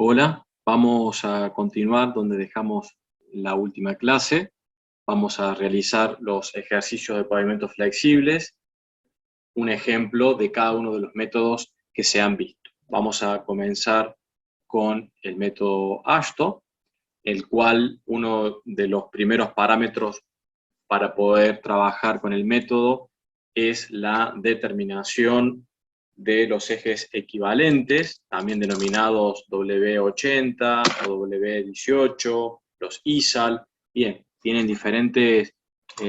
Hola, vamos a continuar donde dejamos la última clase. Vamos a realizar los ejercicios de pavimentos flexibles, un ejemplo de cada uno de los métodos que se han visto. Vamos a comenzar con el método ASTO, el cual uno de los primeros parámetros para poder trabajar con el método es la determinación de los ejes equivalentes, también denominados W80 o W18, los ISAL. Bien, tienen diferentes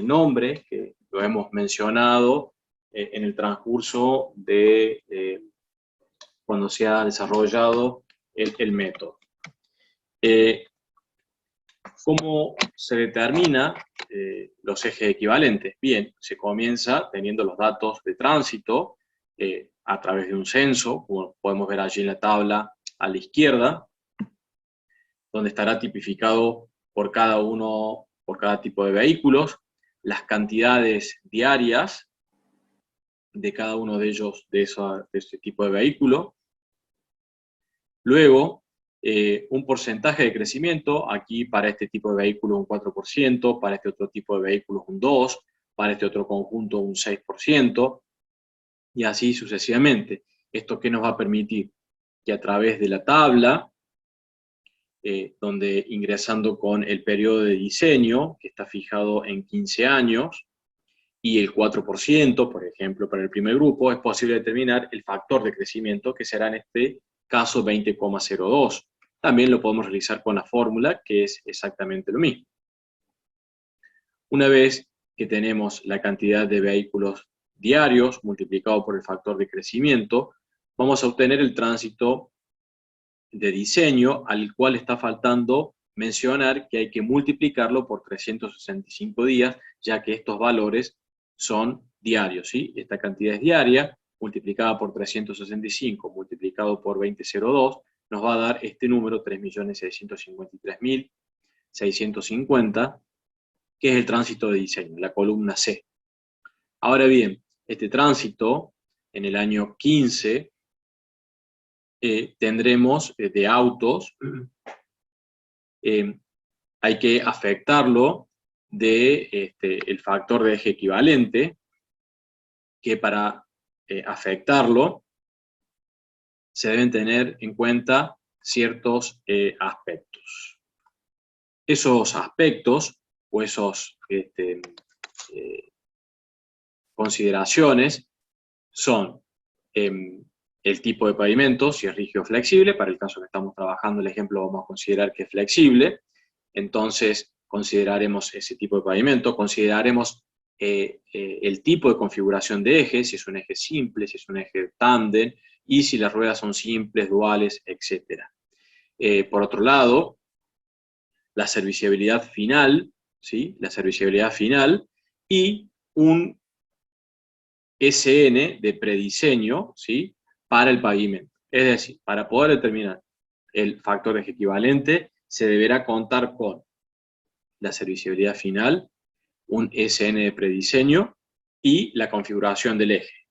nombres que lo hemos mencionado en el transcurso de cuando se ha desarrollado el método. ¿Cómo se determina los ejes equivalentes? Bien, se comienza teniendo los datos de tránsito a través de un censo, como podemos ver allí en la tabla a la izquierda, donde estará tipificado por cada tipo de vehículos, las cantidades diarias de cada uno de ellos, de ese tipo de vehículo. Luego, un porcentaje de crecimiento, aquí para este tipo de vehículo un 4%, para este otro tipo de vehículos un 2%, para este otro conjunto un 6%, y así sucesivamente. ¿Esto qué nos va a permitir? Que a través de la tabla, donde ingresando con el periodo de diseño, que está fijado en 15 años, y el 4%, por ejemplo, para el primer grupo, es posible determinar el factor de crecimiento, que será en este caso 20,02. También lo podemos realizar con la fórmula, que es exactamente lo mismo. Una vez que tenemos la cantidad de vehículos diarios multiplicado por el factor de crecimiento, vamos a obtener el tránsito de diseño, al cual está faltando mencionar que hay que multiplicarlo por 365 días, ya que estos valores son diarios, ¿sí? Esta cantidad es diaria, multiplicada por 365, multiplicado por 20,02, nos va a dar este número, 3.653.650, que es el tránsito de diseño, la columna C. Ahora bien, este tránsito, en el año 15, tendremos de autos, hay que afectarlo el factor de eje equivalente, que para afectarlo se deben tener en cuenta ciertos aspectos. Esos aspectos o esas consideraciones son el tipo de pavimento, si es rígido o flexible. Para el caso que estamos trabajando, el ejemplo, vamos a considerar que es flexible. Entonces, consideraremos ese tipo de pavimento, consideraremos el tipo de configuración de eje, si es un eje simple, si es un eje tándem, y si las ruedas son simples, duales, etc. Por otro lado, la serviciabilidad final, ¿sí? La serviciabilidad final y un SN de prediseño, ¿sí? Para el pavimento. Es decir, para poder determinar el factor de eje equivalente, se deberá contar con la serviciabilidad final, un SN de prediseño y la configuración del eje.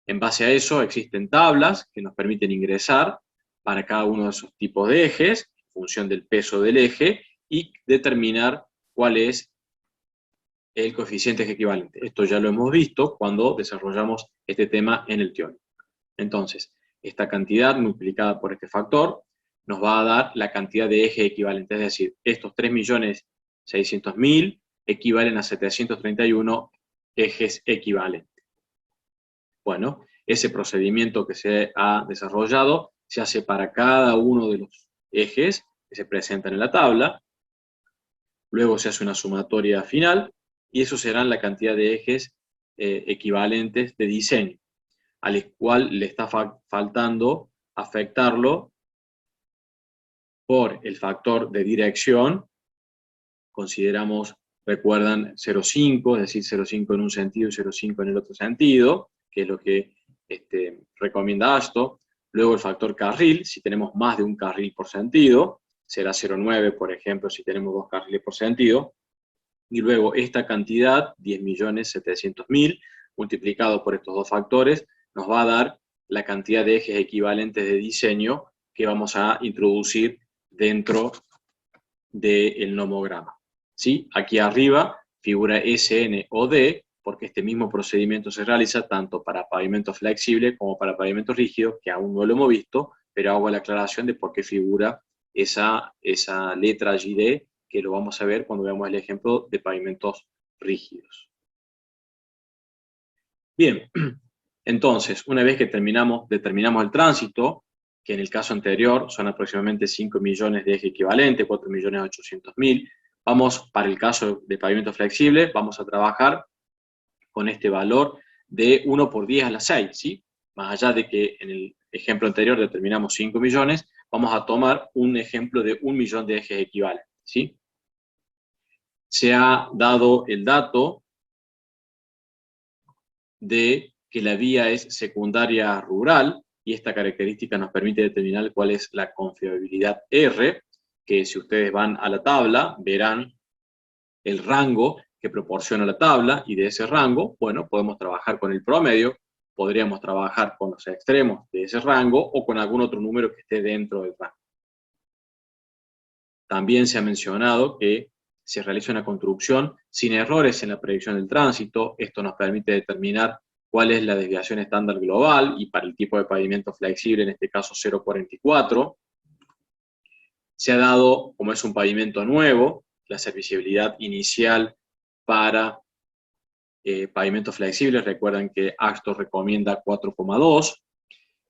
En base a eso existen tablas que nos permiten ingresar para cada uno de esos tipos de ejes, en función del peso del eje, y determinar cuál es el coeficiente eje equivalente. Esto ya lo hemos visto cuando desarrollamos este tema en el teórico. Entonces, esta cantidad multiplicada por este factor nos va a dar la cantidad de eje equivalente, es decir, estos 3.600.000 equivalen a 731 ejes equivalentes. Bueno, ese procedimiento que se ha desarrollado se hace para cada uno de los ejes que se presentan en la tabla, luego se hace una sumatoria final, y eso serán la cantidad de ejes equivalentes de diseño, al cual le está faltando afectarlo por el factor de dirección. Consideramos, recuerdan, 0,5, es decir, 0,5 en un sentido y 0,5 en el otro sentido, que es lo que recomienda ASTO. Luego el factor carril, si tenemos más de un carril por sentido, será 0,9, por ejemplo, si tenemos 2 carriles por sentido. Y luego esta cantidad, 10.700.000, multiplicado por estos dos factores, nos va a dar la cantidad de ejes equivalentes de diseño, que vamos a introducir dentro del nomograma. ¿Sí? Aquí arriba figura SN o D, porque este mismo procedimiento se realiza tanto para pavimento flexible como para pavimento rígido, que aún no lo hemos visto, pero hago la aclaración de por qué figura esa letra GD, que lo vamos a ver cuando veamos el ejemplo de pavimentos rígidos. Bien, entonces, una vez que determinamos el tránsito, que en el caso anterior son aproximadamente 5 millones de eje equivalente, 4.800.000, vamos, para el caso de pavimento flexible, vamos a trabajar con este valor de 1 por 10 a la 6, ¿sí? Más allá de que en el ejemplo anterior determinamos 5 millones, vamos a tomar un ejemplo de 1 millón de ejes equivalentes, ¿sí? Se ha dado el dato de que la vía es secundaria rural, y esta característica nos permite determinar cuál es la confiabilidad R, que si ustedes van a la tabla, verán el rango que proporciona la tabla, y de ese rango, bueno, podemos trabajar con el promedio, podríamos trabajar con los extremos de ese rango, o con algún otro número que esté dentro del rango. También se ha mencionado que se realiza una construcción sin errores en la predicción del tránsito. Esto nos permite determinar cuál es la desviación estándar global, y para el tipo de pavimento flexible, en este caso 0,44. Se ha dado, como es un pavimento nuevo, la serviciabilidad inicial para pavimentos flexibles. Recuerden que ACSTO recomienda 4,2.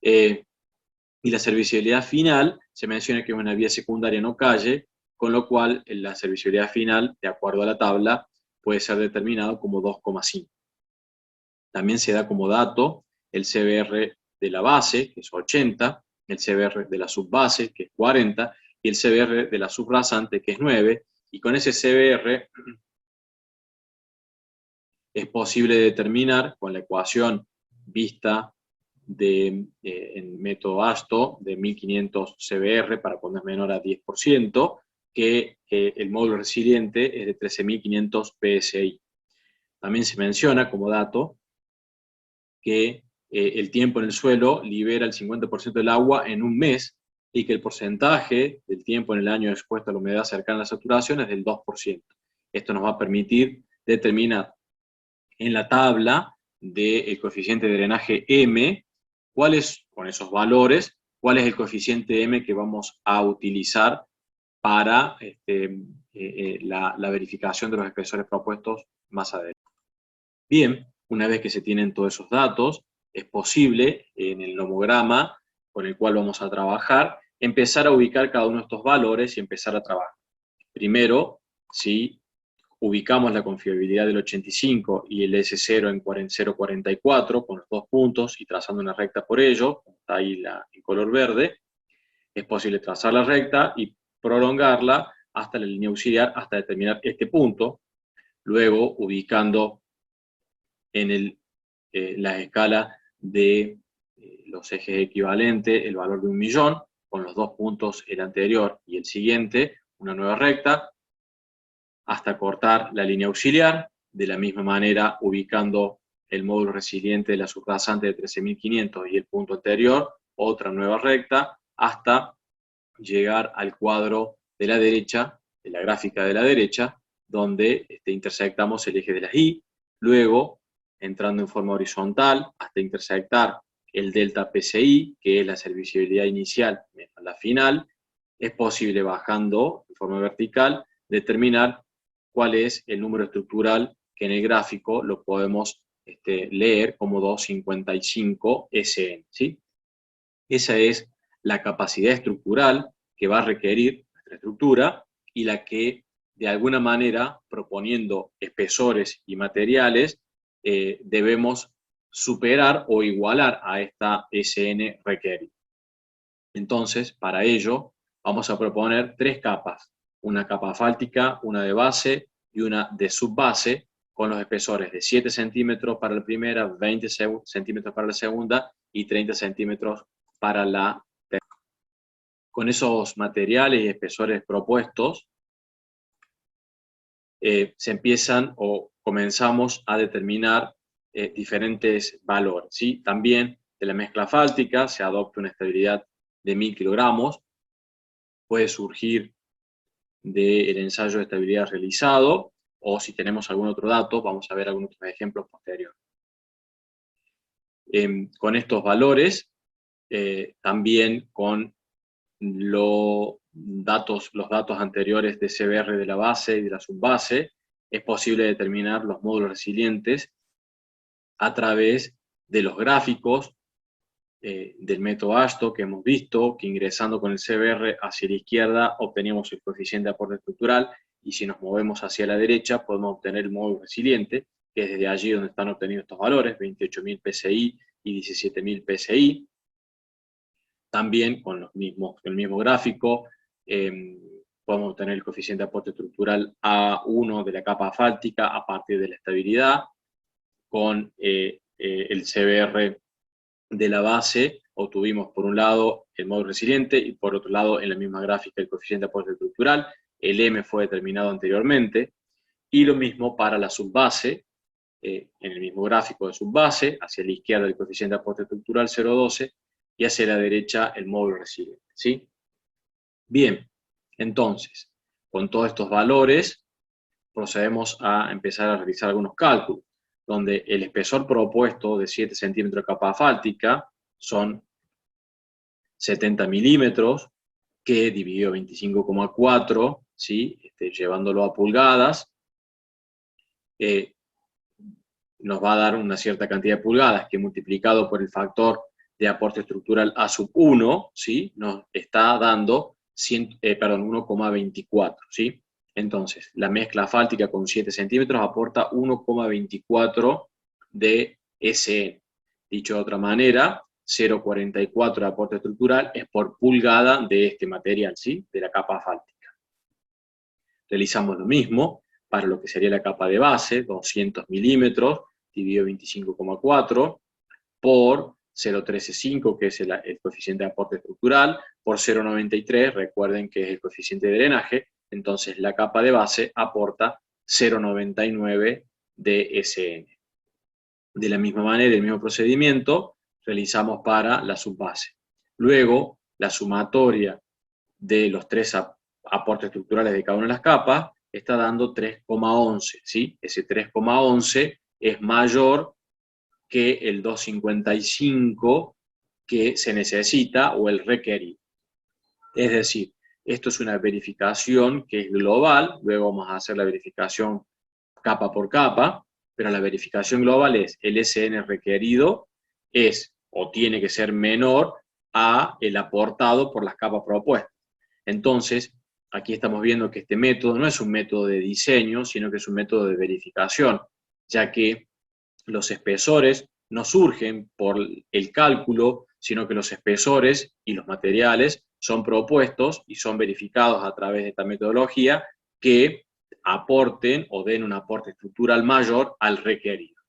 Y la serviciabilidad final, se menciona que es una vía secundaria no calle, con lo cual la serviciabilidad final, de acuerdo a la tabla, puede ser determinado como 2,5. También se da como dato el CBR de la base, que es 80, el CBR de la subbase, que es 40, y el CBR de la subrasante, que es 9, y con ese CBR es posible determinar, con la ecuación vista en método ASTO de 1500 CBR para cuando es menor a 10%, que el módulo resiliente es de 13.500 PSI. También se menciona como dato que el tiempo en el suelo libera el 50% del agua en un mes, y que el porcentaje del tiempo en el año expuesto a la humedad cercana a la saturación es del 2%. Esto nos va a permitir determinar en la tabla del coeficiente de drenaje M, con esos valores, cuál es el coeficiente M que vamos a utilizar para la verificación de los espesores propuestos más adelante. Bien, una vez que se tienen todos esos datos, es posible en el nomograma con el cual vamos a trabajar, empezar a ubicar cada uno de estos valores y empezar a trabajar. Primero, si ubicamos la confiabilidad del 85 y el S0 en 0,44 con los dos puntos y trazando una recta por ello, como está ahí en color verde, es posible trazar la recta y prolongarla hasta la línea auxiliar hasta determinar este punto, luego ubicando en la escala de los ejes equivalentes el valor de 1 millón, con los dos puntos, el anterior y el siguiente, una nueva recta, hasta cortar la línea auxiliar, de la misma manera ubicando el módulo resiliente de la subrasante de 13.500 y el punto anterior, otra nueva recta, hasta llegar al cuadro de la derecha, de la gráfica de la derecha, donde intersectamos el eje de las Y, luego entrando en forma horizontal hasta intersectar el delta PCI, que es la serviciabilidad inicial menos la final. Es posible, bajando en forma vertical, determinar cuál es el número estructural, que en el gráfico lo podemos leer como 255 SN, ¿sí? Esa es la capacidad estructural que va a requerir nuestra estructura, y la que, de alguna manera, proponiendo espesores y materiales, debemos superar o igualar a esta SN requerida. Entonces, para ello, vamos a proponer 3 capas: una capa asfáltica, una de base y una de subbase, con los espesores de 7 centímetros para la primera, 20 centímetros para la segunda y 30 centímetros para la tercera. Con esos materiales y espesores propuestos, se empiezan o comenzamos a determinar diferentes valores, ¿sí? También de la mezcla asfáltica se adopta una estabilidad de 1000 kilogramos. Puede surgir del ensayo de estabilidad realizado, o si tenemos algún otro dato, vamos a ver algunos otros ejemplos posteriores. Con estos valores, también con los datos anteriores de CBR de la base y de la subbase, es posible determinar los módulos resilientes a través de los gráficos del método ASTO que hemos visto, que ingresando con el CBR hacia la izquierda obteníamos el coeficiente de aporte estructural, y si nos movemos hacia la derecha podemos obtener el módulo resiliente, que es desde allí donde están obtenidos estos valores, 28.000 PSI y 17.000 PSI. También con el mismo gráfico podemos obtener el coeficiente de aporte estructural A1 de la capa asfáltica a partir de la estabilidad. Con el CBR de la base obtuvimos por un lado el módulo resiliente y por otro lado en la misma gráfica el coeficiente de aporte estructural. El M fue determinado anteriormente, y lo mismo para la subbase. En el mismo gráfico de subbase, hacia la izquierda el coeficiente de aporte estructural 0,12 y hacia la derecha el módulo resiliente, ¿sí? Bien, entonces, con todos estos valores procedemos a empezar a realizar algunos cálculos, donde el espesor propuesto de 7 centímetros de capa asfáltica son 70 milímetros, que dividido 25,4, ¿sí? Llevándolo a pulgadas, nos va a dar una cierta cantidad de pulgadas, que multiplicado por el factor de aporte estructural A sub 1, ¿sí? Nos está dando 1,24, ¿sí? Entonces, la mezcla asfáltica con 7 centímetros aporta 1,24 de SN. Dicho de otra manera, 0,44 de aporte estructural es por pulgada de este material, ¿sí? De la capa asfáltica. Realizamos lo mismo para lo que sería la capa de base, 200 milímetros, dividido 25,4, por 0,135, que es el coeficiente de aporte estructural, por 0,93, recuerden que es el coeficiente de drenaje, entonces la capa de base aporta 0,99 de SN. De la misma manera, el mismo procedimiento, realizamos para la subbase. Luego, la sumatoria de los tres aportes estructurales de cada una de las capas está dando 3,11, ¿sí? Ese 3,11 es mayor que el 2,55 que se necesita o el requerido. Es decir, esto es una verificación que es global, luego vamos a hacer la verificación capa por capa, pero la verificación global es el SN requerido es o tiene que ser menor a el aportado por las capas propuestas. Entonces, aquí estamos viendo que este método no es un método de diseño, sino que es un método de verificación, ya que los espesores no surgen por el cálculo, sino que los espesores y los materiales son propuestos y son verificados a través de esta metodología que aporten o den un aporte estructural mayor al requerido.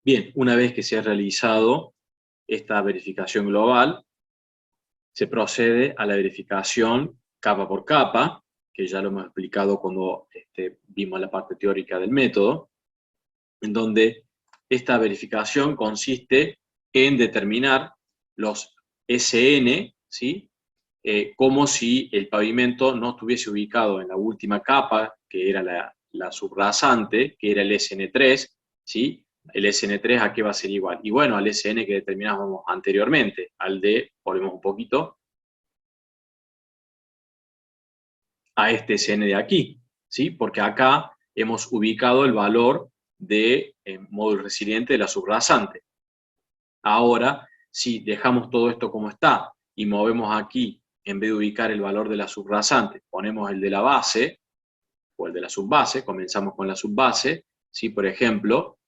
Bien, una vez que se ha realizado esta verificación global, se procede a la verificación capa por capa, que ya lo hemos explicado cuando vimos la parte teórica del método, en donde esta verificación consiste en determinar los SN, ¿sí? Como si el pavimento no estuviese ubicado en la última capa, que era la subrasante, que era el SN3, ¿sí? El SN3 ¿a qué va a ser igual? Y bueno, al SN que determinábamos anteriormente, al de, volvemos un poquito, a este SN de aquí, ¿sí? Porque acá hemos ubicado el valor de módulo resiliente de la subrasante. Ahora, si dejamos todo esto como está y movemos aquí, en vez de ubicar el valor de la subrasante, ponemos el de la base o el de la subbase, comenzamos con la subbase, ¿sí? Por ejemplo,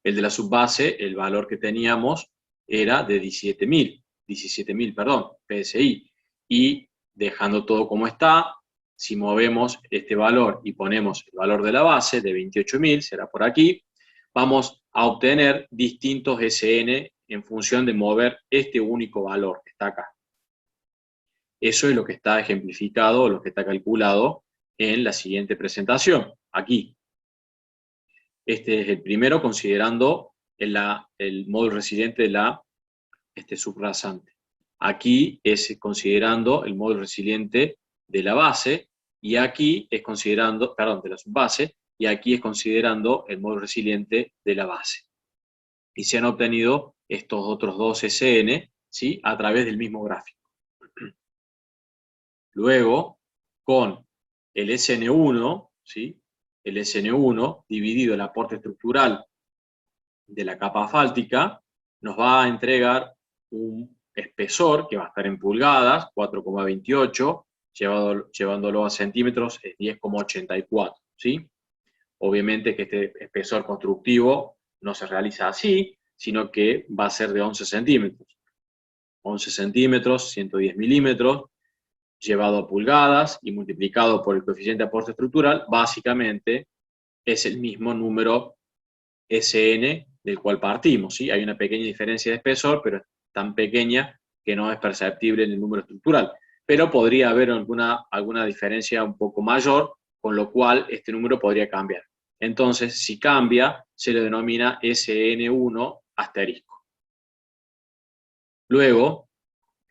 el de la subbase, el valor que teníamos era de 17.000, perdón, PSI, y dejando todo como está, si movemos este valor y ponemos el valor de la base de 28.000, será por aquí, vamos a obtener distintos SN en función de mover este único valor que está acá. Eso es lo que está ejemplificado, lo que está calculado en la siguiente presentación, aquí. Este es el primero considerando el módulo resiliente de la este subrasante. Aquí es considerando el módulo resiliente de la base, y aquí es considerando, perdón, de la subbase, y aquí es considerando el módulo resiliente de la base. Y se han obtenido estos otros dos SN, ¿sí?, a través del mismo gráfico. Luego, con el SN1, ¿sí?, el SN1 dividido el aporte estructural de la capa asfáltica, nos va a entregar un espesor que va a estar en pulgadas, 4,28, llevándolo a centímetros es 10,84, ¿sí? Obviamente que este espesor constructivo no se realiza así, sino que va a ser de 11 centímetros. 11 centímetros, 110 milímetros, llevado a pulgadas y multiplicado por el coeficiente de aporte estructural, básicamente es el mismo número SN del cual partimos, ¿sí? Hay una pequeña diferencia de espesor, pero es tan pequeña que no es perceptible en el número estructural. Pero podría haber alguna diferencia un poco mayor, con lo cual este número podría cambiar. Entonces, si cambia, se le denomina SN1 asterisco. Luego,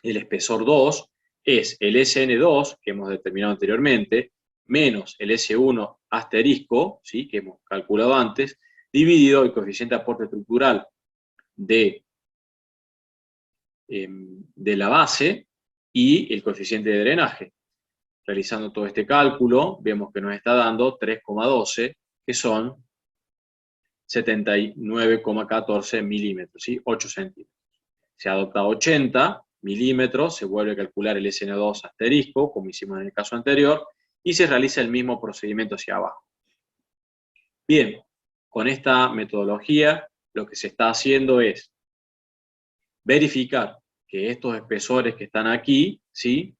el espesor 2 es el SN2, que hemos determinado anteriormente, menos el S1 asterisco, ¿sí?, que hemos calculado antes, dividido el coeficiente de aporte estructural de la base y el coeficiente de drenaje. Realizando todo este cálculo, vemos que nos está dando 3,12, que son 79,14 milímetros, ¿sí?, 8 centímetros. Se adopta 80 milímetros, se vuelve a calcular el SN2 asterisco, como hicimos en el caso anterior, y se realiza el mismo procedimiento hacia abajo. Bien, con esta metodología lo que se está haciendo es verificar que estos espesores que están aquí, ¿sí?,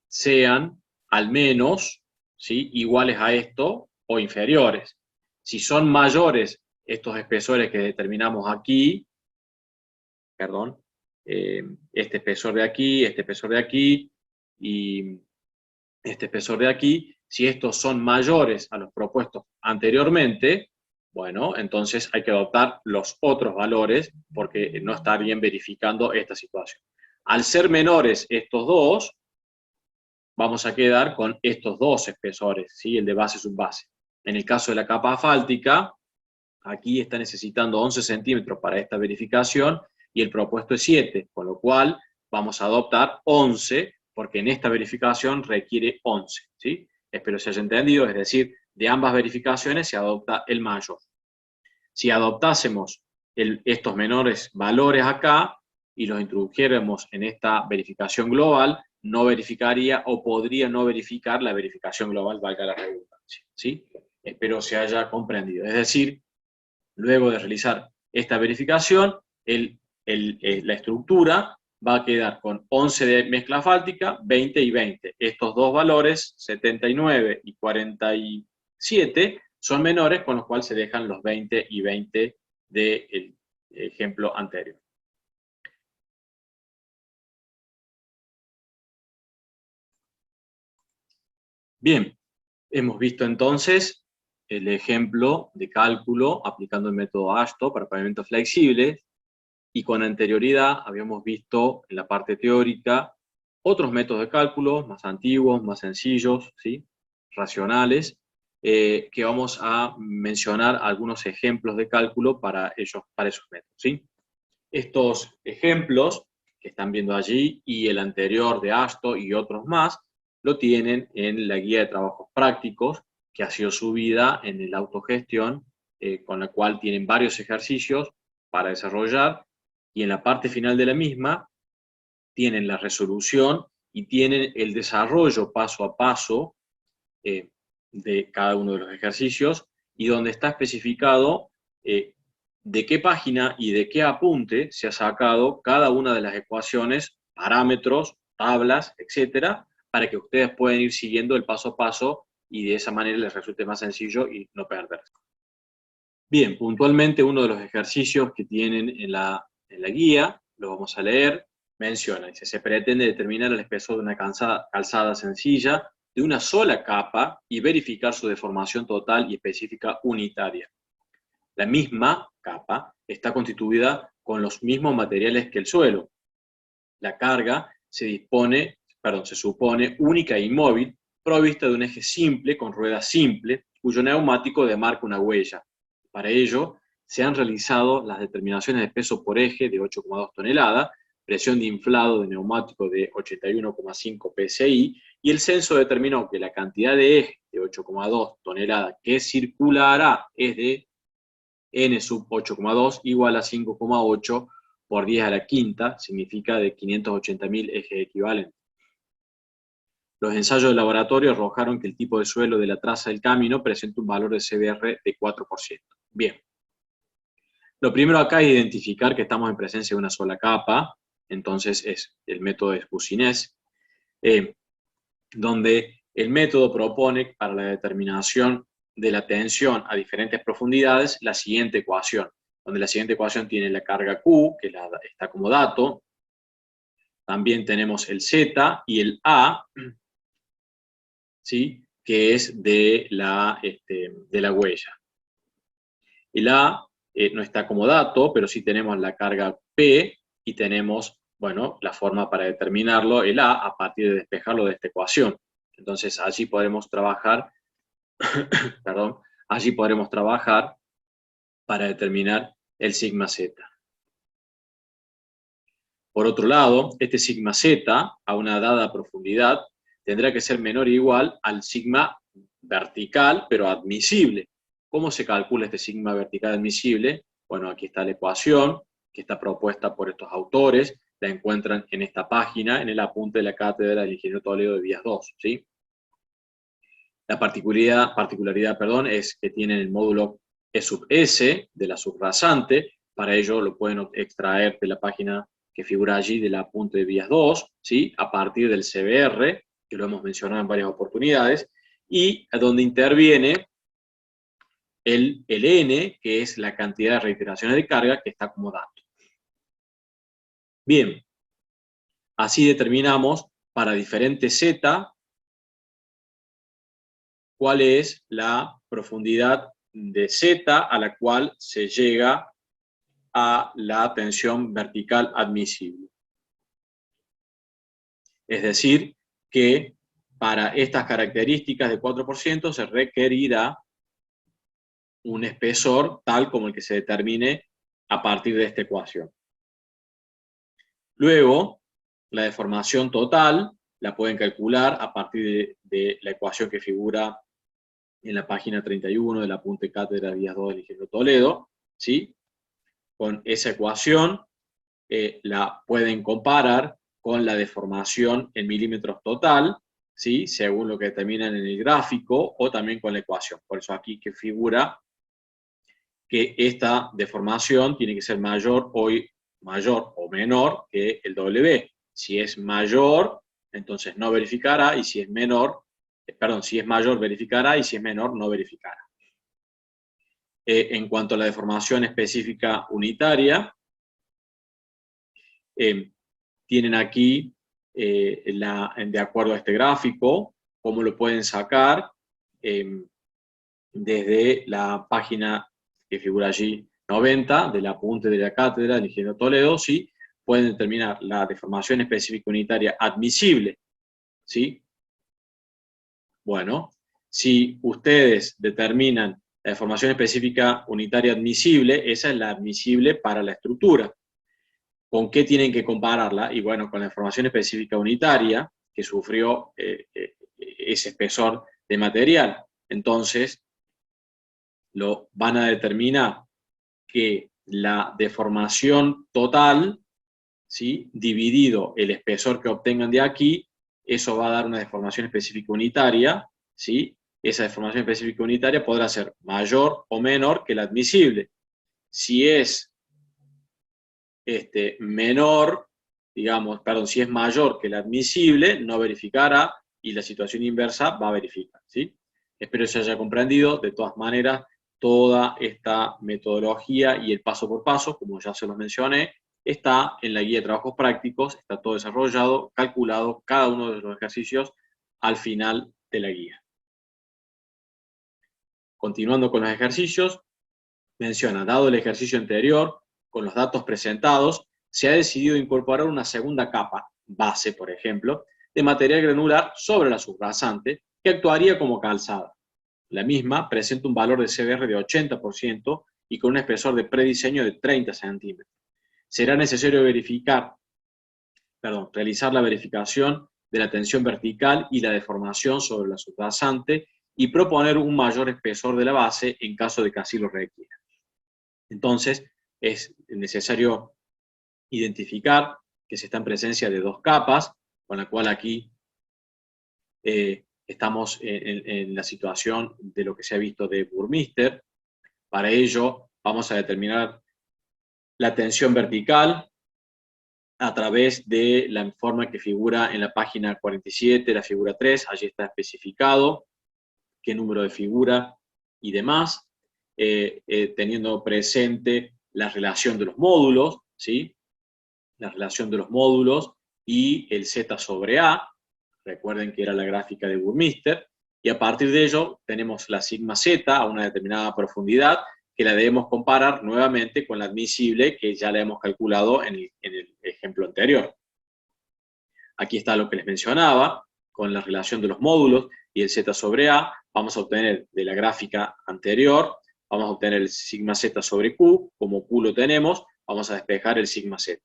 sean al menos, ¿sí?, iguales a esto o inferiores. Si son mayores estos espesores que determinamos aquí, perdón, este espesor de aquí, este espesor de aquí y este espesor de aquí, si estos son mayores a los propuestos anteriormente, bueno, entonces hay que adoptar los otros valores porque no está bien verificando esta situación. Al ser menores estos dos, vamos a quedar con estos dos espesores, ¿sí?, el de base y subbase. En el caso de la capa asfáltica, aquí está necesitando 11 centímetros para esta verificación y el propuesto es 7, con lo cual vamos a adoptar 11, porque en esta verificación requiere 11, ¿sí? Espero se haya entendido, es decir, de ambas verificaciones se adopta el mayor. Si adoptásemos estos menores valores acá y los introdujéramos en esta verificación global, no verificaría o podría no verificar la verificación global, valga la redundancia, ¿sí? Espero se haya comprendido. Es decir, luego de realizar esta verificación, la estructura va a quedar con 11 de mezcla asfáltica, 20 y 20. Estos dos valores, 79 y 47, son menores, con los cuales se dejan los 20 y 20 del ejemplo anterior. Bien, hemos visto entonces el ejemplo de cálculo aplicando el método ASTO para pavimentos flexibles, y con anterioridad habíamos visto en la parte teórica otros métodos de cálculo más antiguos, más sencillos, ¿sí?, racionales, que vamos a mencionar algunos ejemplos de cálculo para esos métodos, ¿sí? Estos ejemplos que están viendo allí y el anterior de ASTO y otros más, lo tienen en la guía de trabajos prácticos que ha sido subida en el autogestión, con la cual tienen varios ejercicios para desarrollar, y en la parte final de la misma tienen la resolución y tienen el desarrollo paso a paso de cada uno de los ejercicios, y donde está especificado de qué página y de qué apunte se ha sacado cada una de las ecuaciones, parámetros, tablas, etcétera, para que ustedes puedan ir siguiendo el paso a paso y de esa manera les resulte más sencillo y no perderse. Bien, puntualmente uno de los ejercicios que tienen en la guía, lo vamos a leer, menciona, dice, se pretende determinar el espesor de una calzada sencilla de una sola capa y verificar su deformación total y específica unitaria. La misma capa está constituida con los mismos materiales que el suelo. La carga se supone única e inmóvil, provista de un eje simple con rueda simple, cuyo neumático demarca una huella. Para ello, se han realizado las determinaciones de peso por eje de 8,2 toneladas, presión de inflado de neumático de 81,5 psi, y el censo determinó que la cantidad de eje de 8,2 toneladas que circulará es de n sub 8,2 igual a 5,8 por 10 a la quinta, significa de 580.000 ejes equivalentes. Los ensayos de laboratorio arrojaron que el tipo de suelo de la traza del camino presenta un valor de CBR de 4%. Bien. Lo primero acá es identificar que estamos en presencia de una sola capa, entonces es el método de Spusinez, donde el método propone para la determinación de la tensión a diferentes profundidades la siguiente ecuación, donde la siguiente ecuación tiene la carga Q, que está como dato, también tenemos el Z y el A, ¿sí?, que es de la huella. El A no está como dato, pero sí tenemos la carga P y tenemos, bueno, la forma para determinarlo, el A partir de despejarlo de esta ecuación. Entonces allí podremos trabajar, perdón, allí podremos trabajar para determinar el sigma Z. Por otro lado, este sigma Z a una dada profundidad tendrá que ser menor o igual al sigma vertical, pero admisible. ¿Cómo se calcula este sigma vertical admisible? Bueno, aquí está la ecuación que está propuesta por estos autores, la encuentran en esta página, en el apunte de la cátedra del ingeniero Toledo de Vías 2, ¿sí? La particularidad, es que tienen el módulo E sub S de la subrasante, para ello lo pueden extraer de la página que figura allí del apunte de Vías 2, ¿sí?, a partir del CBR, que lo hemos mencionado en varias oportunidades, y a donde interviene el N, que es la cantidad de reiteraciones de carga que está como dato. Bien, así determinamos para diferentes Z cuál es la profundidad de Z a la cual se llega a la tensión vertical admisible. Es decir, que para estas características de 4% se requerirá un espesor tal como el que se determine a partir de esta ecuación. Luego, la deformación total la pueden calcular a partir de la ecuación que figura en la página 31 del apunte cátedra Vías 2 del ingeniero Toledo, ¿sí? Con esa ecuación la pueden comparar con la deformación en milímetros total, ¿sí?, según lo que determinan en el gráfico, o también con la ecuación. Por eso aquí que figura que esta deformación tiene que ser mayor o menor que el W. Si es mayor, entonces no verificará, y si es menor, si es mayor verificará, y si es menor no verificará. En cuanto a la deformación específica unitaria, tienen aquí, de acuerdo a este gráfico, cómo lo pueden sacar desde la página que figura allí 90, del apunte de la cátedra del ingeniero Toledo, ¿sí?, pueden determinar la deformación específica unitaria admisible, ¿sí? Bueno, si ustedes determinan la deformación específica unitaria admisible, esa es la admisible para la estructura. ¿Con qué tienen que compararla? Y bueno, con la deformación específica unitaria que sufrió ese espesor de material. Entonces, lo van a determinar que la deformación total, ¿sí?, dividido el espesor que obtengan de aquí, eso va a dar una deformación específica unitaria, ¿sí? Esa deformación específica unitaria podrá ser mayor o menor que la admisible. Si es menor, si es mayor que la admisible, no verificará, y la situación inversa va a verificar, ¿sí? Espero que se haya comprendido. De todas maneras, toda esta metodología y el paso por paso, como ya se los mencioné, está en la guía de trabajos prácticos, está todo desarrollado, calculado, cada uno de los ejercicios al final de la guía. Continuando con los ejercicios, menciona, dado el ejercicio anterior, con los datos presentados, se ha decidido incorporar una segunda capa, base por ejemplo, de material granular sobre la subrasante, que actuaría como calzada. La misma presenta un valor de CBR de 80% y con un espesor de prediseño de 30 centímetros. Será necesario realizar la verificación de la tensión vertical y la deformación sobre la subrasante y proponer un mayor espesor de la base en caso de que así lo requiera. Entonces, es necesario identificar que se está en presencia de dos capas, con la cual aquí estamos en la situación de lo que se ha visto de Burmeister. Para ello, vamos a determinar la tensión vertical a través de la forma que figura en la página 47, la figura 3, allí está especificado qué número de figura y demás, teniendo presente la relación de los módulos, ¿sí? La relación de los módulos y el Z sobre A, recuerden que era la gráfica de Burmeister, y a partir de ello tenemos la sigma Z a una determinada profundidad, que la debemos comparar nuevamente con la admisible que ya la hemos calculado en el ejemplo anterior. Aquí está lo que les mencionaba, con la relación de los módulos y el Z sobre A, vamos a obtener de la gráfica anterior, vamos a obtener el sigma Z sobre Q, como Q lo tenemos, vamos a despejar el sigma Z.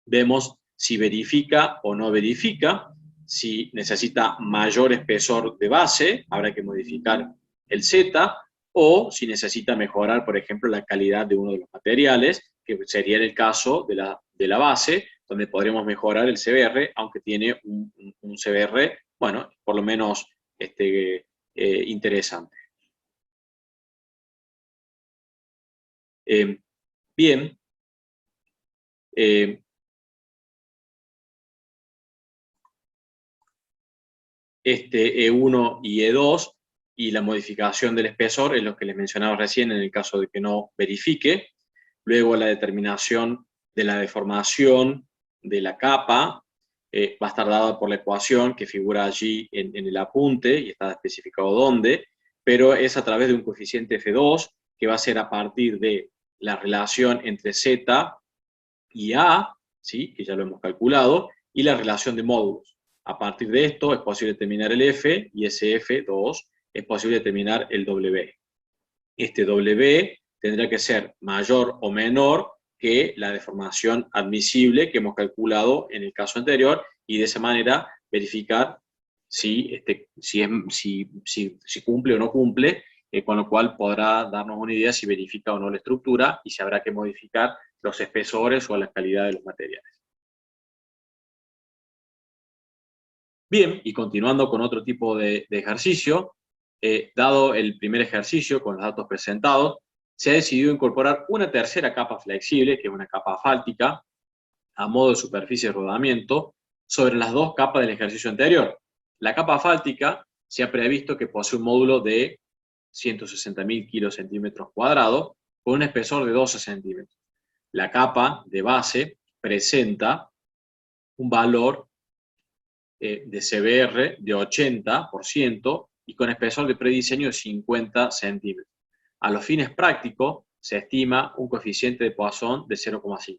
Vemos si verifica o no verifica, si necesita mayor espesor de base, habrá que modificar el Z, o si necesita mejorar, por ejemplo, la calidad de uno de los materiales, que sería el caso de la base, donde podremos mejorar el CBR, aunque tiene un CBR, bueno, por lo menos interesante. Bien. Este E1 y E2 y la modificación del espesor es lo que les mencionaba recién en el caso de que no verifique. Luego la determinación de la deformación de la capa va a estar dada por la ecuación que figura allí en el apunte y está especificado dónde, pero es a través de un coeficiente F2 que va a ser a partir de la relación entre Z y A, ¿sí? Que ya lo hemos calculado, y la relación de módulos. A partir de esto es posible determinar el F, y ese F2 es posible determinar el W. Este W tendrá que ser mayor o menor que la deformación admisible que hemos calculado en el caso anterior, y de esa manera verificar si cumple o no cumple, con lo cual podrá darnos una idea si verifica o no la estructura y si habrá que modificar los espesores o la calidad de los materiales. Bien, y continuando con otro tipo de ejercicio, dado el primer ejercicio con los datos presentados, se ha decidido incorporar una tercera capa flexible, que es una capa asfáltica, a modo de superficie de rodamiento, sobre las dos capas del ejercicio anterior. La capa asfáltica se ha previsto que posee un módulo de 160.000 kilocentímetros cuadrados, con un espesor de 12 centímetros. La capa de base presenta un valor de CBR de 80% y con espesor de prediseño de 50 centímetros. A los fines prácticos, se estima un coeficiente de Poisson de 0,5.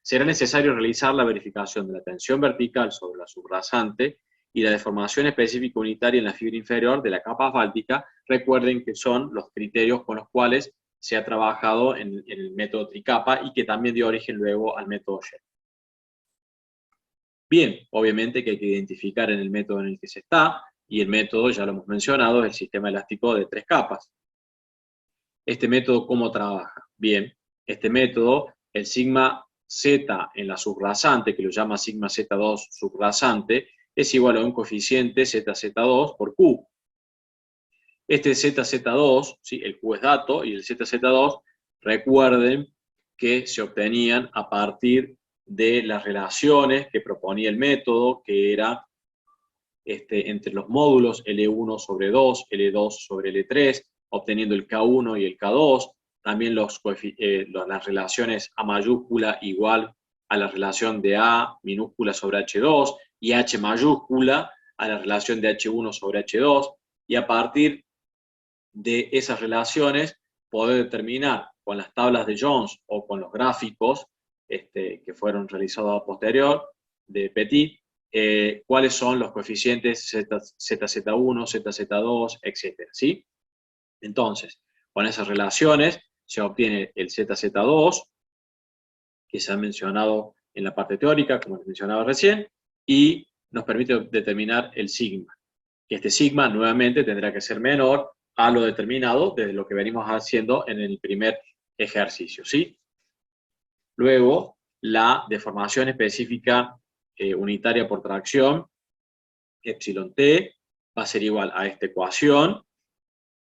Será necesario realizar la verificación de la tensión vertical sobre la subrasante y la deformación específica unitaria en la fibra inferior de la capa asfáltica. Recuerden que son los criterios con los cuales se ha trabajado en el método tricapa y que también dio origen luego al método Shell. Bien, obviamente que hay que identificar en el método en el que se está, y el método, ya lo hemos mencionado, es el sistema elástico de 3 capas. Este método, ¿cómo trabaja? Bien, este método, el sigma Z en la subrasante, que lo llama sigma Z2 subrasante, es igual a un coeficiente ZZ2 por Q. Este ZZ2, ¿sí? El Q es dato, y el ZZ2, recuerden que se obtenían a partir de las relaciones que proponía el método, que era entre los módulos L1 sobre 2, L2 sobre L3, obteniendo el K1 y el K2, también las relaciones A mayúscula igual a la relación de A minúscula sobre H2, y H mayúscula a la relación de H1 sobre H2, y a partir de esas relaciones poder determinar con las tablas de Jones o con los gráficos que fueron realizados a posterior de Petit, cuáles son los coeficientes ZZ1, ZZ2, etc. ¿Sí? Entonces, con esas relaciones se obtiene el ZZ2, que se ha mencionado en la parte teórica, como les mencionaba recién, y nos permite determinar el sigma. Que este sigma nuevamente tendrá que ser menor a lo determinado desde lo que venimos haciendo en el primer ejercicio, ¿sí? Luego, la deformación específica unitaria por tracción, epsilon t, va a ser igual a esta ecuación,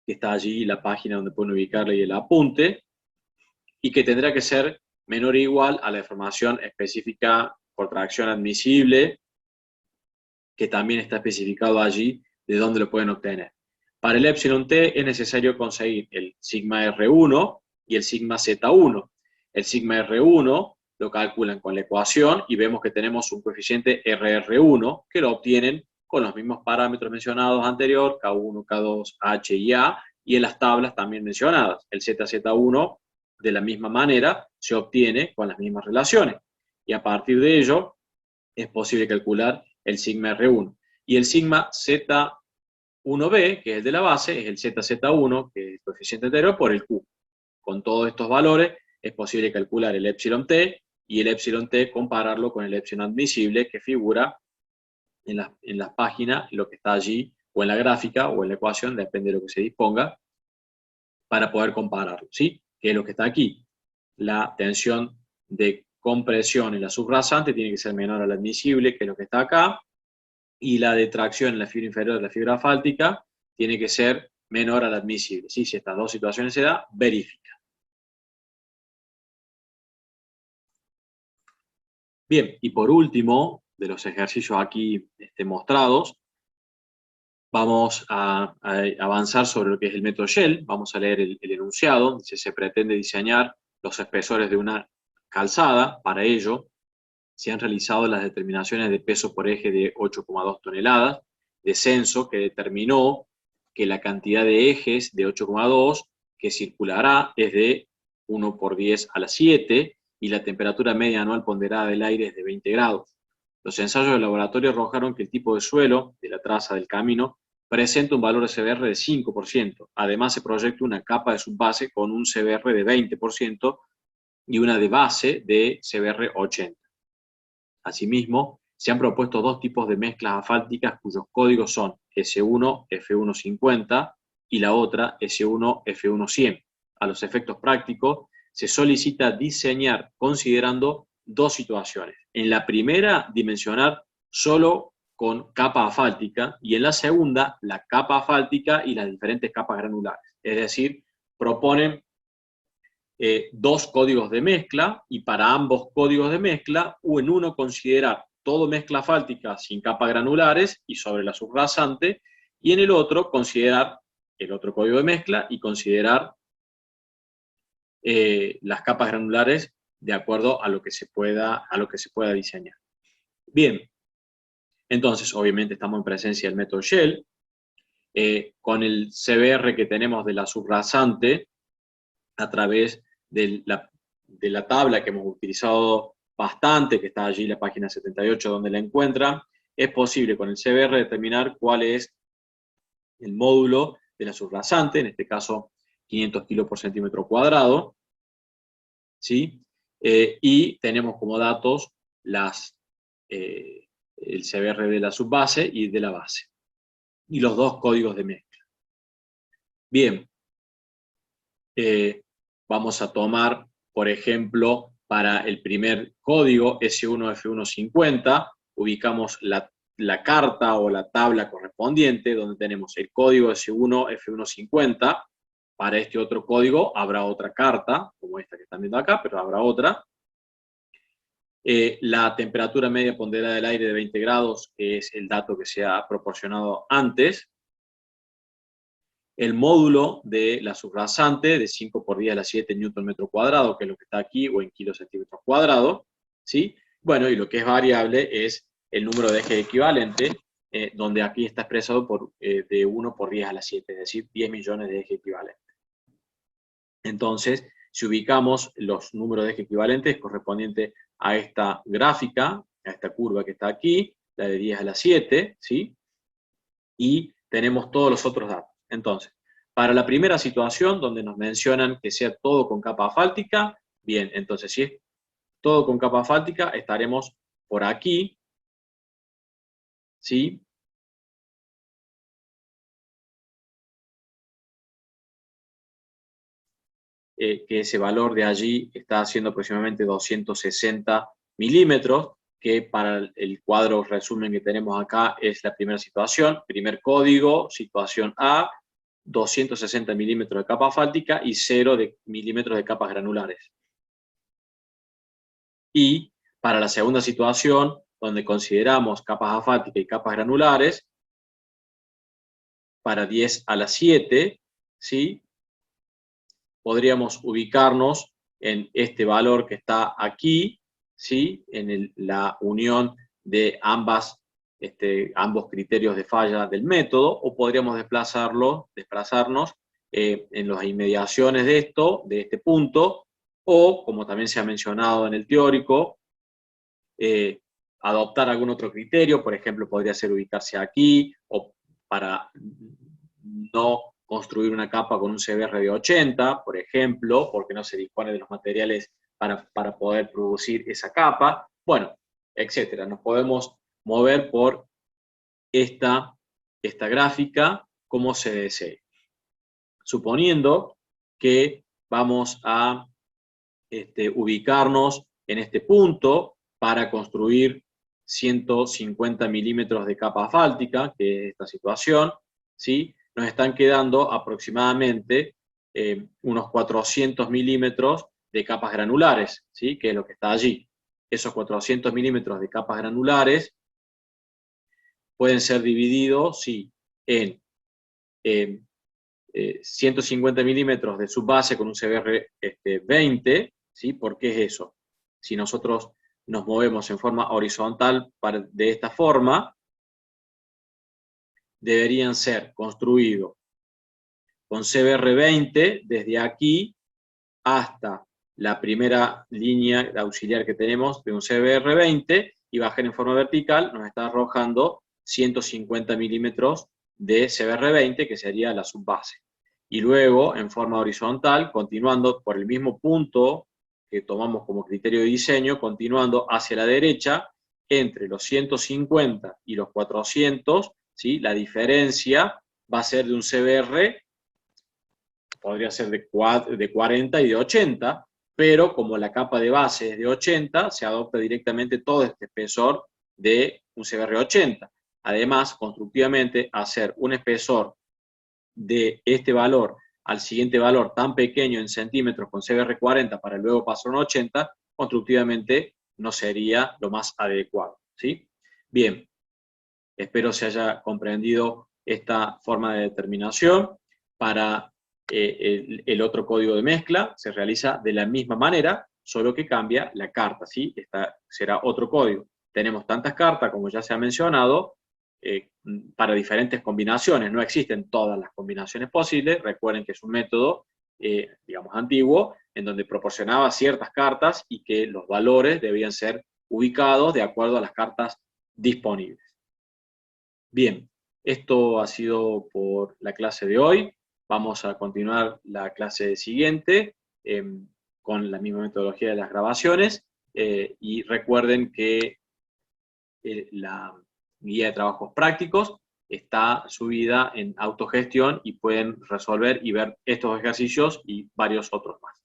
que está allí la página donde pueden ubicarla y el apunte, y que tendrá que ser menor o igual a la deformación específica por tracción admisible, que también está especificado allí de dónde lo pueden obtener. Para el epsilon t es necesario conseguir el sigma R1 y el sigma Z1. El sigma R1 lo calculan con la ecuación y vemos que tenemos un coeficiente RR1 que lo obtienen con los mismos parámetros mencionados anterior, K1, K2, H y A, y en las tablas también mencionadas. El ZZ1 de la misma manera se obtiene con las mismas relaciones. Y a partir de ello es posible calcular el sigma R1. Y el sigma Z1b, que es el de la base, es el ZZ1, que es el coeficiente anterior, por el Q. Con todos estos valores es posible calcular el epsilon t, y el epsilon t compararlo con el epsilon admisible que figura en la página, lo que está allí, o en la gráfica, o en la ecuación, depende de lo que se disponga, para poder compararlo, ¿sí? Que es lo que está aquí. La tensión de compresión en la subrasante tiene que ser menor a la admisible, que es lo que está acá, y la de tracción en la fibra inferior de la fibra asfáltica tiene que ser menor a la admisible, ¿sí? Si estas dos situaciones se dan, verifica. Bien, y por último, de los ejercicios aquí mostrados, vamos a avanzar sobre lo que es el método Shell. Vamos a leer el enunciado. Dice: se pretende diseñar los espesores de una calzada. Para ello, se han realizado las determinaciones de peso por eje de 8,2 toneladas, de censo que determinó que la cantidad de ejes de 8,2 que circulará es de 1 por 10 a la 7, y la temperatura media anual ponderada del aire es de 20 grados. Los ensayos de laboratorio arrojaron que el tipo de suelo de la traza del camino presenta un valor CBR de 5%. Además, se proyecta una capa de subbase con un CBR de 20% y una de base de CBR 80%. Asimismo, se han propuesto dos tipos de mezclas asfálticas cuyos códigos son S1 F150 y la otra S1 F100. A los efectos prácticos, se solicita diseñar considerando dos situaciones. En la primera, dimensionar solo con capa asfáltica, y en la segunda, la capa asfáltica y las diferentes capas granulares. Es decir, proponen dos códigos de mezcla, y para ambos códigos de mezcla, en uno considerar todo mezcla asfáltica sin capas granulares y sobre la subrasante, y en el otro considerar el otro código de mezcla y considerar las capas granulares de acuerdo a lo que se pueda diseñar. Bien, entonces obviamente estamos en presencia del método Shell, con el CBR que tenemos de la subrasante a través de la tabla que hemos utilizado bastante, que está allí en la página 78 donde la encuentran. Es posible con el CBR determinar cuál es el módulo de la subrasante, en este caso 500 kilos por centímetro cuadrado, ¿sí? Y tenemos como datos el CBR de la subbase y de la base, y los dos códigos de mezcla. Bien, vamos a tomar, por ejemplo, para el primer código, S1 F150, ubicamos la carta o la tabla correspondiente, donde tenemos el código S1 F150. Para este otro código habrá otra carta, como esta que están viendo acá, pero habrá otra. La temperatura media ponderada del aire de 20 grados, que es el dato que se ha proporcionado antes. El módulo de la subrasante de 5 por 10 a la 7 newton metro cuadrado, que es lo que está aquí, o en kilos centímetros cuadrados, ¿sí? Bueno, y lo que es variable es el número de ejes equivalente, donde aquí está expresado de 1 por 10 a la 7, es decir, 10 millones de ejes equivalentes. Entonces, si ubicamos los números de eje equivalentes correspondientes a esta gráfica, a esta curva que está aquí, la de 10 a la 7, ¿sí? Y tenemos todos los otros datos. Entonces, para la primera situación, donde nos mencionan que sea todo con capa asfáltica, bien, entonces si es todo con capa asfáltica, estaremos por aquí, ¿sí? Que ese valor de allí está haciendo aproximadamente 260 milímetros, que para el cuadro resumen que tenemos acá es la primera situación, primer código, situación A, 260 milímetros de capa asfáltica y 0 milímetros de capas granulares. Y para la segunda situación, donde consideramos capas asfálticas y capas granulares, para 10 a la 7, ¿sí? Podríamos ubicarnos en este valor que está aquí, ¿sí? En la unión de ambos criterios de falla del método, o podríamos desplazarnos en las inmediaciones de este punto, o, como también se ha mencionado en el teórico, adoptar algún otro criterio, por ejemplo, podría ser ubicarse aquí, o para no construir una capa con un CBR de 80, por ejemplo, porque no se dispone de los materiales para poder producir esa capa, bueno, etcétera. Nos podemos mover por esta gráfica como se desee. Suponiendo que vamos a ubicarnos en este punto para construir 150 milímetros de capa asfáltica, que es esta situación, ¿sí? Nos están quedando aproximadamente unos 400 milímetros de capas granulares, ¿sí? Que es lo que está allí. Esos 400 milímetros de capas granulares pueden ser divididos, sí, en 150 milímetros de subbase con un CBR 20, ¿sí? ¿Por qué es eso? Si nosotros nos movemos en forma horizontal de esta forma, deberían ser construidos con CBR 20 desde aquí hasta la primera línea auxiliar que tenemos de un CBR 20 y bajar en forma vertical nos está arrojando 150 milímetros de CBR 20, que sería la subbase. Y luego, en forma horizontal, continuando por el mismo punto que tomamos como criterio de diseño, continuando hacia la derecha, entre los 150 y los 400, ¿sí? La diferencia va a ser de un CBR, podría ser de 40 y de 80, pero como la capa de base es de 80, se adopta directamente todo este espesor de un CBR 80. Además, constructivamente, hacer un espesor de este valor al siguiente valor tan pequeño en centímetros con CBR 40 para luego pasar a un 80, constructivamente no sería lo más adecuado, ¿sí? Bien, espero se haya comprendido esta forma de determinación. Para el otro código de mezcla se realiza de la misma manera, solo que cambia la carta, ¿sí? Esta será otro código. Tenemos tantas cartas, como ya se ha mencionado, para diferentes combinaciones. No existen todas las combinaciones posibles. Recuerden que es un método, digamos, antiguo, en donde proporcionaba ciertas cartas y que los valores debían ser ubicados de acuerdo a las cartas disponibles. Bien, esto ha sido por la clase de hoy. Vamos a continuar la clase siguiente con la misma metodología de las grabaciones. Y recuerden que la guía de trabajos prácticos está subida en autogestión y pueden resolver y ver estos ejercicios y varios otros más.